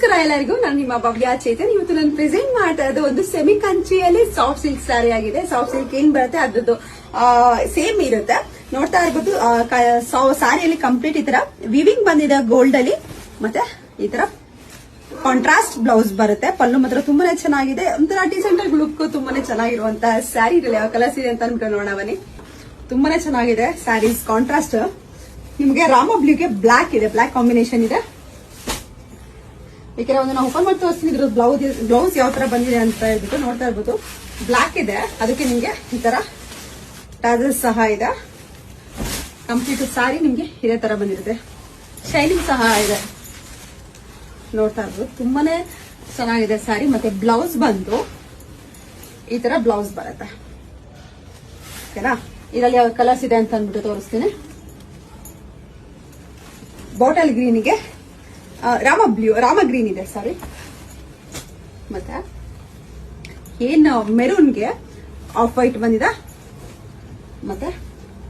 ನಮಸ್ಕಾರ ಎಲ್ಲರಿಗೂ, ನಾನು ನಿಮ್ಮ ಭವ್ಯ ಚೇತನ್. ಇವತ್ತು ನಾನು ಪ್ರೆಸೆಂಟ್ ಮಾಡ್ತಾ ಇರೋದು ಒಂದು ಸೆಮಿ ಕಂಚಿಯಲ್ಲಿ ಸಾಫ್ಟ್ ಸಿಲ್ಕ್ ಸ್ಯಾರಿ ಆಗಿದೆ. ಸಾಫ್ಟ್ ಸಿಲ್ಕ್ ಏನ್ ಬರುತ್ತೆ ಅದ್ರದ್ದು ಸೇಮ್ ಇರುತ್ತೆ. ನೋಡ್ತಾ ಇರ್ಬೋದು ಸ್ಯಾರಿಯಲ್ಲಿ ಕಂಪ್ಲೀಟ್ ಈ ತರ ವಿವಿಂಗ್ ಬಂದಿದೆ ಗೋಲ್ಡ್ ಅಲ್ಲಿ, ಮತ್ತೆ ಈ ತರ ಕಾಂಟ್ರಾಸ್ಟ್ ಬ್ಲೌಸ್ ಬರುತ್ತೆ. ಪಲ್ಲು ಮಾತ್ರ ತುಂಬಾನೇ ಚೆನ್ನಾಗಿದೆ, ಒಂಥರ ಡಿಸೆಂಟ್ ಲುಕ್ ತುಂಬಾನೇ ಚೆನ್ನಾಗಿರುವಂತ ಸ್ಯಾರಿ. ಇರಲಿ ಯಾವ ಕಲರ್ಸ್ ಇದೆ ಅಂತ ಅನ್ಕೊಂಡು ನೋಡೋಣ ಬನ್ನಿ. ತುಂಬಾನೇ ಚೆನ್ನಾಗಿದೆ ಸ್ಯಾರೀಸ್. ಕಾಂಟ್ರಾಸ್ಟ್ ನಿಮ್ಗೆ ರಾಮ ಬ್ಲೂಗೆ ಬ್ಲಾಕ್ ಇದೆ, ಬ್ಲಾಕ್ ಕಾಂಬಿನೇಷನ್ ಇದೆ. ಯಾಕಂದ್ರೆ ಒಂದು ನಾವು ಓಪನ್ ಮಾಡಿ ತೋರಿಸ್ತೀನಿ ಇದ್ರ ಬ್ಲೌಸ್ ಯಾವ ತರ ಬಂದಿದೆ ಅಂತ ಹೇಳ್ಬಿಟ್ಟು. ನೋಡ್ತಾ ಇರ್ಬೋದು ಬ್ಲಾಕ್ ಇದೆ, ಅದಕ್ಕೆ ನಿಮ್ಗೆ ಈ ತರ ಟಾಸಲ್ಸ್ ಸಹ ಇದೆ. ಕಂಪ್ಲೀಟ್ ಸ್ಯಾರಿ ನಿಮ್ಗೆ ಇದೇ ತರ ಬಂದಿರುತ್ತೆ. ಶೈನಿಂಗ್ ಸಹ ಇದೆ, ನೋಡ್ತಾ ಇರ್ಬೋದು ತುಂಬಾನೇ ಚೆನ್ನಾಗಿದೆ ಸ್ಯಾರಿ. ಮತ್ತೆ ಬ್ಲೌಸ್ ಬಂದು ಈ ತರ ಬ್ಲೌಸ್ ಬರುತ್ತೆ. ಓಕೆನಾ, ಇದರಲ್ಲಿ ಯಾವ ಕಲರ್ಸ್ ಇದೆ ಅಂತ ಅಂದ್ಬಿಟ್ಟು ತೋರಿಸ್ತೀನಿ. ಬಾಟಲ್ ಗ್ರೀನ್ಗೆ ರಾಮ ಗ್ರೀನ್ ಇದೆ, ಸಾರಿ. ಮತ್ತೆ ಏನು ಮೆರೂನ್ಗೆ ಆಫ್ ವೈಟ್ ಬಂದಿದೆ, ಮತ್ತೆ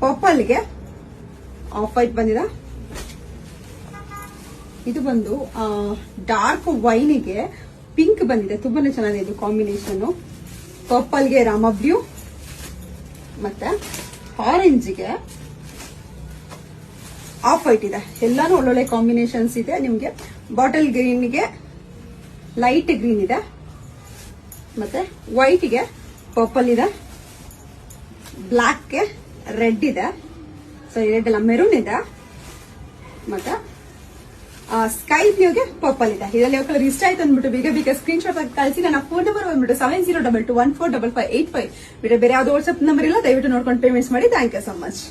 ಪರ್ಪಲ್ಗೆ ಆಫ್ ವೈಟ್ ಬಂದಿದೆ. ಇದು ಬಂದು ಡಾರ್ಕ್ ವೈನ್ಗೆ ಪಿಂಕ್ ಬಂದಿದೆ, ತುಂಬಾನೇ ಚೆನ್ನಾಗಿದೆ ಇದು ಕಾಂಬಿನೇಷನ್. ಪರ್ಪಲ್ಗೆ ರಾಮ ಬ್ಲೂ, ಮತ್ತೆ ಆರೆಂಜ್ಗೆ ಆಫ್ ವೈಟ್ ಇದೆ. ಎಲ್ಲಾನು ಒಳ್ಳೊಳ್ಳೆ ಕಾಂಬಿನೇಷನ್ಸ್ ಇದೆ. ನಿಮ್ಗೆ ಬಾಟಲ್ ಗ್ರೀನ್ಗೆ ಲೈಟ್ ಗ್ರೀನ್ ಇದೆ, ಮತ್ತೆ ವೈಟ್ಗೆ ಪರ್ಪಲ್ ಇದೆ, ಬ್ಲಾಕ್ಗೆ ರೆಡ್ ಇದೆ, ಸೊ ರೆಡ್ ಎಲ್ಲ ಮೆರೂನ್ ಇದೆ, ಮತ್ತೆ ಸ್ಕೈ ಬ್ಲೂಗೆ ಪರ್ಪಲ್ ಇದೆ. ಇದರಲ್ಲಿ ಯಾವ ಕಲರ್ ಇಷ್ಟ ಆಯ್ತು ಅಂದ್ಬಿಟ್ಟು ಬೇಗ ಸ್ಕ್ರೀನ್ ಶಾಟ್ ಆಗಿ ಕಳಿಸಿ. ನನ್ನ ಫೋನ್ ನಂಬರ್ ಬಂದ್ಬಿಟ್ಟು 7022145585. ಬೇರೆ ಯಾವ್ದು ವಾಟ್ಸ್ಆಪ್ ನಂಬರ್ ಇಲ್ಲ, ದಯವಿಟ್ಟು ನೋಡ್ಕೊಂಡು ಪೇಮೆಂಟ್ಸ್ ಮಾಡಿ. Thank you so much.